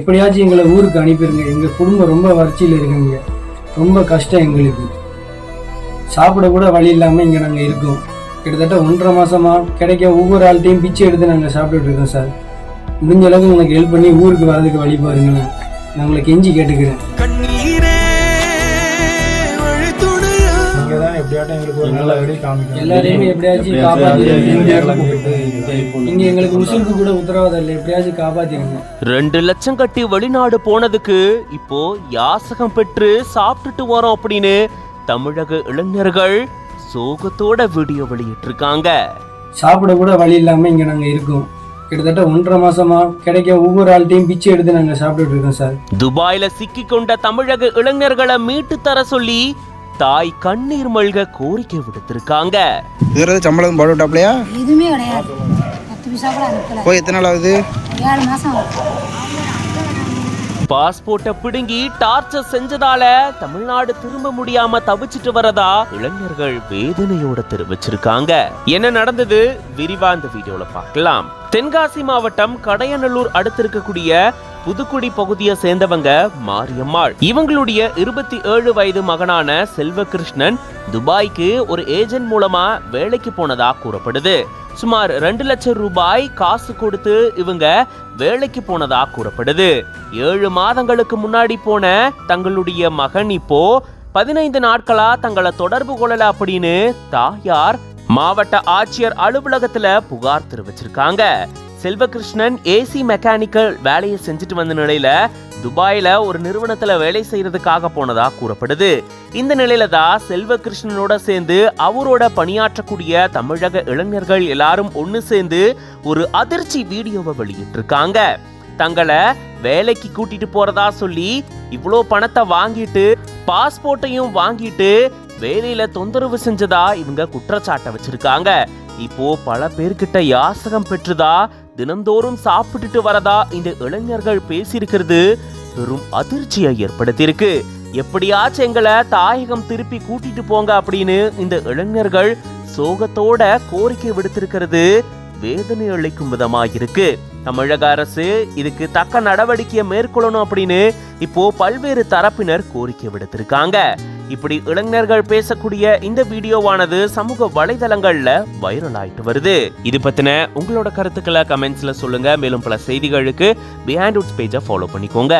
எப்படியாச்சும் எங்களை ஊருக்கு அனுப்பிடுங்க. எங்கள் குடும்பம் ரொம்ப வறட்சியில் இருக்குங்க. ரொம்ப கஷ்டம் எங்களுக்கு. சாப்பிட கூட வழி இல்லாமல் இங்கே நாங்கள் இருக்கோம். கிட்டத்தட்ட 1.5 மாதமாக கிடைக்க ஒவ்வொரு ஆள்கிட்டையும் பிச்சை எடுத்து நாங்கள் சாப்பிட்டுட்டு இருக்கோம் சார். முடிஞ்ச அளவுக்கு உங்களுக்கு ஹெல்ப் பண்ணி ஊருக்கு வர்றதுக்கு வழி பாருங்களேன். நான் உங்களை கெஞ்சி கேட்டுக்கிறேன். எல்லாரையுமே எப்படியாச்சும் இங்க எங்களுக்கு உசுருக்கு கூட உத்தரவாதம் இல்லை. எப்படியாச்சும் காப்பாத்திருங்க. 2 லட்சம் கட்டி வெளிநாடு போனதுக்கு இப்போ யாசகம் பெற்று சாப்பிட்டுட்டு வரோம் அப்படின்னு தமிழக இளைஞர்கள் சோகத்தோட வீடியோ வெளியிட்டிருக்காங்க. சாப்பிட கூட வழி இல்லாம இங்க நாங்க இருக்கோம். கிட்டத்தட்ட 1.5 மாசமா கிடைக்க ஒவ்வொரு ஆள்கிட்டையும் பிச்சை எடுத்து நாங்க சாப்பிட்டுட்டு இருக்கோம் சார். துபாயில சிக்கி கொண்ட தமிழக இளைஞர்களை மீட்டு தர சொல்லி தாய் கண்ணீர் மல்க கோரிக்கை விடுத்திருக்காங்க. சம்பளம் போடப்பலையா? எதுவுமே கிடையாது. 10 பைசா கூட அனுப்பல. போய் எத்தனை நாள் ஆகுது? 7 மாசம். பாஸ்போர்ட்டை பிடுங்கி டார்ச்சர் செஞ்சதால தமிழ்நாடு திரும்ப முடியாம தவிச்சிட்டு வரதா இளைஞர்கள் வேதனையோட தெரிவிச்சிருக்காங்க. என்ன நடந்தது விரிவா இந்த வீடியோல பார்க்கலாம். தென்காசி மாவட்டம் கடையநல்லூர் அடுத்து இருக்கக்கூடிய புதுக்குடி பகுதியை சேர்ந்தவங்க மாரியம்மாள். இவங்களுடைய 27 வயது மகனான செல்வகிருஷ்ணன் துபாய்க்கு ஒரு ஏஜென்ட் மூலமா வேலைக்கு போனதா கூறப்படுது. சுமார் 2 லட்சம் ரூபாய் காசு கொடுத்து இவங்க வேலைக்கு போனதா கூறப்படுது. 7 மாதங்களுக்கு முன்னாடி போன தங்களுடைய மகன் இப்போ 15 நாட்களா தங்களை தொடர்பு கொள்ளல அப்படின்னு தாயார் மாவட்ட ஆட்சியர் அலுவலகத்துல புகார் தெரிவிச்சிருக்காங்க. செல்வகிருஷ்ணன் ஏசி மெக்கானிக்கல் வேலையை செஞ்சுட்டு வந்த நிலையில துபாயில ஒரு நிறுவனத்துல வேலை செய்யறதுக்காக போனதா கூறப்படுது. இந்த நிலையில தான் செல்வகிருஷ்ணனோட சேர்ந்து அவரோட பணியாற்றக்கூடிய தமிழக இளைஞர்கள் எல்லாரும் ஒன்னு சேர்ந்து ஒரு அதிர்ச்சி வீடியோவை வெளியிட்டிருக்காங்க. தங்களை வேலைக்கு கூட்டிட்டு போறதா சொல்லி இவ்வளோ பணத்தை வாங்கிட்டு பாஸ்போர்ட்டையும் வாங்கிட்டு வேலையில தொந்தரவு செஞ்சதா இவங்க குற்றச்சாட்டை வச்சிருக்காங்க. இப்போ பல பேர்கிட்ட யாசகம் பெற்றுதா தினந்தோறும் சாப்பிட்டுட்டு வரதா இந்த இளைஞர்கள் பேசியிருக்கிறது பெரும் அதிர்ச்சியை ஏற்படுத்தியிருக்கு. எப்படியாச்சும் எங்களை தாயகம் திருப்பி கூட்டிட்டு போங்க அப்படின்னு இந்த இளைஞர்கள் சோகத்தோட கோரிக்கை விடுத்திருக்கிறது வேதனை அளிக்கும் விதமா இருக்கு. தமிழக அரசு இதுக்கு தக்க நடவடிக்கையை மேற்கொள்ளணும் அப்படின்னு இப்போ பல்வேறு தரப்பினர் கோரிக்கை விடுத்திருக்காங்க. இப்படி இளைஞர்கள் பேசக்கூடிய இந்த வீடியோவானது சமூக வலைதளங்கள்ல வைரல் ஆயிட்டு வருது. இது பத்தின உங்களோட கருத்துக்களை கமெண்ட்ஸ்ல சொல்லுங்க. மேலும் பல செய்திகளுக்கு பிஹைண்ட் உட்ஸ் பேஜை ஃபாலோ பண்ணிக்கோங்க.